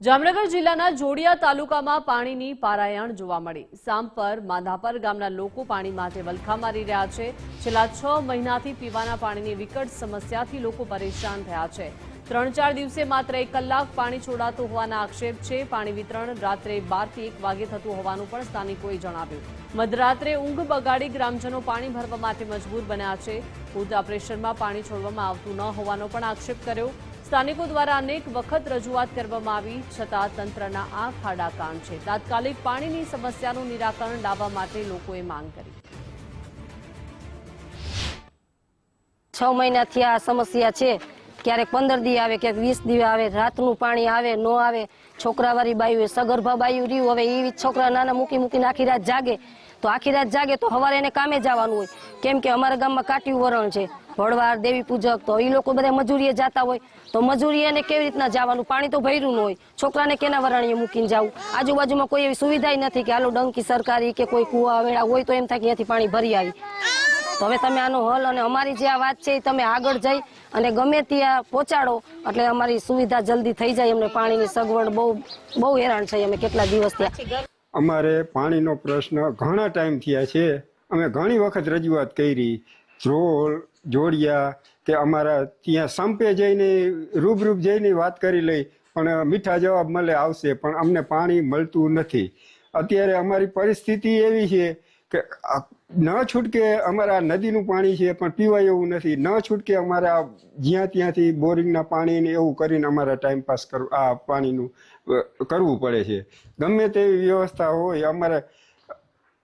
જામનગર જિલ્લાના જોડિયા તાલુકામાં પાણીની પારાયણ જોવા મળી। સામપર માંધાપર ગામના લોકો પાણી માટે વલખા મારી રહ્યા છે। છેલ્લા 6 મહિનાથી પીવાના પાણીની વિકટ સમસ્યાથી લોકો પરેશાન થયા છે। 3-4 દિવસે માત્ર 1 કલાક પાણી છોડાતું હોવાના આક્ષેપ છે। પાણી વિતરણ રાત્રે 12 થી 1 વાગે થતું હોવાનું પણ સ્થાનિકોએ જણાવ્યું। મધરાત્રે ઊંઘ બગાડી ગ્રામજનો પાણી ભરવા માટે મજબૂર બન્યા છે। પૂરતા પ્રેશરમાં પાણી છોડવામાં આવતું ન હોવાનો પણ આક્ષેપ કર્યો। સ્થાનિકો દ્વારા અનેક વખત રજૂઆત કરવામાં આવી છતાં તંત્રના આ ખાડા કાન છે। તાત્કાલિક પાણીની સમસ્યાનું નિરાકરણ લાવવા માટે લોકોએ માંગ કરી। 6 મહિનાથી આ સમસ્યા છે। ક્યારેક 15 દી આવે, ક્યારેક 20 દી આવે, રાતનું પાણી આવે ન આવે। છોકરાવાળી બાયું, સગર્ભા બાયું રહ્યું, હવે એ છોકરા નાના મૂકીને આખી રાત જાગે તો સવારે એને કામે જવાનું હોય, કેમ કે અમારા ગામમાં કાટિયું વરણ છે, ભળવાર, દેવી પૂજક, તો એ લોકો બધા મજૂરીએ જતા હોય તો મજૂરી એને કેવી રીતના જવાનું? પાણી તો ભર્યું ન હોય, છોકરાને કેના વરાણીએ મૂકીને જવું? આજુબાજુમાં કોઈ એવી સુવિધા નથી કે હાલો ડંકી સરકારી કે કોઈ કુવા વેળા હોય તો એમ થાય કે અહીંયાથી પાણી ભરી આવી। તો હવે તમે આનો હલ અને અમારી જે આ વાત છે એ તમે આગળ જઈ અને ગમે ત્યાં પહોંચાડો એટલે અમારી સુવિધા જલ્દી થઈ જાય। અમને પાણીની સગવડ બહુ હેરાન છે અમે કેટલા દિવસ ત્યાં। અમારે પાણીનો પ્રશ્ન ઘણા ટાઈમ થયા છે। અમે ઘણી વખત રજૂઆત કરી, ધ્રોલ, જોડિયા કે અમારા ત્યાં સંપે જઈને રૂબરૂ જઈને વાત કરી લઈ, પણ મીઠા જવાબ મળે આવશે, પણ અમને પાણી મળતું નથી। અત્યારે અમારી પરિસ્થિતિ એવી છે કે ન છૂટકે અમારા નદીનું પાણી છે પણ પીવાય એવું નથી, ન છૂટકે અમારા જ્યાં ત્યાંથી બોરિંગના પાણીને એવું કરીને અમારા ટાઈમપાસ આ પાણીનું કરવું પડે છે। ગમે તેવી વ્યવસ્થા હોય, અમારે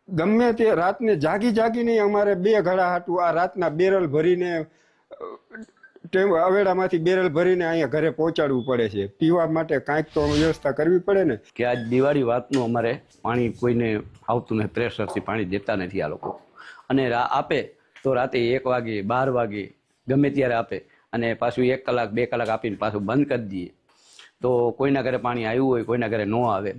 ગમે તે રાતને જાગીને અમારે 2 ઘડા હાટું આ રાતના બેરલ ભરીને અવેડામાંથી બેરલ ભરીને અહીંયા ઘરે પહોંચાડવું પડે છે। પીવા માટે કાંઈક તો વ્યવસ્થા કરવી પડે ને। કે આજ દિવાળી વાતનું અમારે પાણી કોઈને આવતું નથી, પ્રેશરથી પાણી દેતા નથી આ લોકો, અને આપે તો રાતે 1 વાગે 12 વાગે ગમે ત્યારે આપે, અને પાછું 1 કલાક 2 કલાક આપીને પાછું બંધ કરી દઈએ। તો કોઈના ઘરે પાણી આવ્યું હોય, કોઈના ઘરે ન આવે,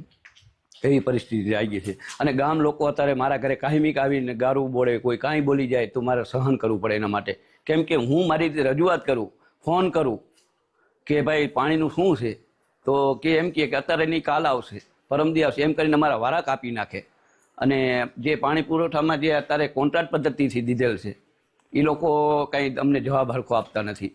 એવી પરિસ્થિતિ આવી ગઈ છે। અને ગામ લોકો અત્યારે મારા ઘરે કાયમિક આવીને ગારું બોલે, કોઈ કાંઈ બોલી જાય તો મારે સહન કરવું પડે એના માટે, કેમ કે હું મારી રીતે રજૂઆત કરું, ફોન કરું કે ભાઈ પાણીનું શું છે, તો કે એમ કે અત્યારે નહીં કાલ આવશે, પરમદી આવશે, એમ કરીને અમારા વારા કાપી નાખે। અને જે પાણી પુરવઠામાં જે અત્યારે કોન્ટ્રાક્ટ પદ્ધતિથી દીધેલ છે એ લોકો કંઈ અમને જવાબ હરખો આપતા નથી।